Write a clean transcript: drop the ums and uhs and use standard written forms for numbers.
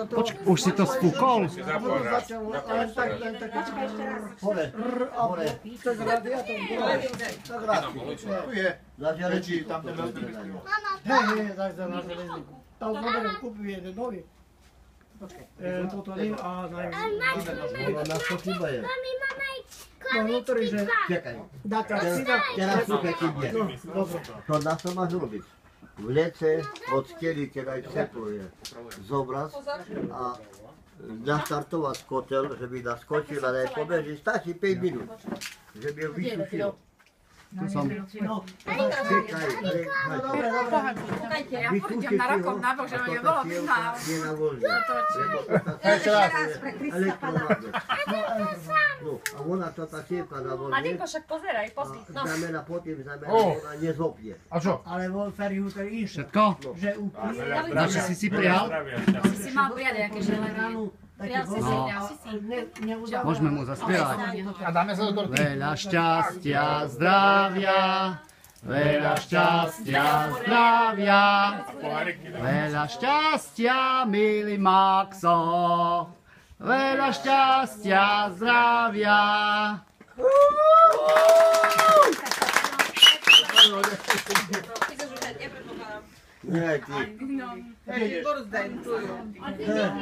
Počkaj, už si to spúkol? Hore, hore. Cez radiátor. Tak vrátky. Tu je. Za železí, tam ten veľký. Hej, tak za na železníku. Tam zoberiem, kúpim jeden nový. Toto nie, a Na čo chyba je? no vnútri, že Čakaj. dá kapsina. Teraz súpe chybie. Dobre. To na čo máš robiť? V lece od steny, keď aj teplo je, zobrať a naštartovať kotel, že by naskočil a aj pobeží, stačí 5 minút, že by ho vysušil. Tu som. Čekaj, Dobre, dobre. vysušil si ho a toto sievka je na voľne. Lebo to je elektromagnet. No a ona to tá sievka na voľne Adinko, však pozeraj, pozri. No. znamená potom, znamená, že ona nezopne. A čo? Ale vo Ferihúter inšie, Všetko? že úplne Na čo si prihal? Si mal prijať nejaké želenie. Prijal si si, No. neudá. Môžeme mu zaspievať. A dáme sa do torty. Veľa šťastia, zdravia, veľa šťastia, zdravia, veľa šťastia, milý Maxo, veľa šťastia, zdravia. Nie, ty. Birthday to you.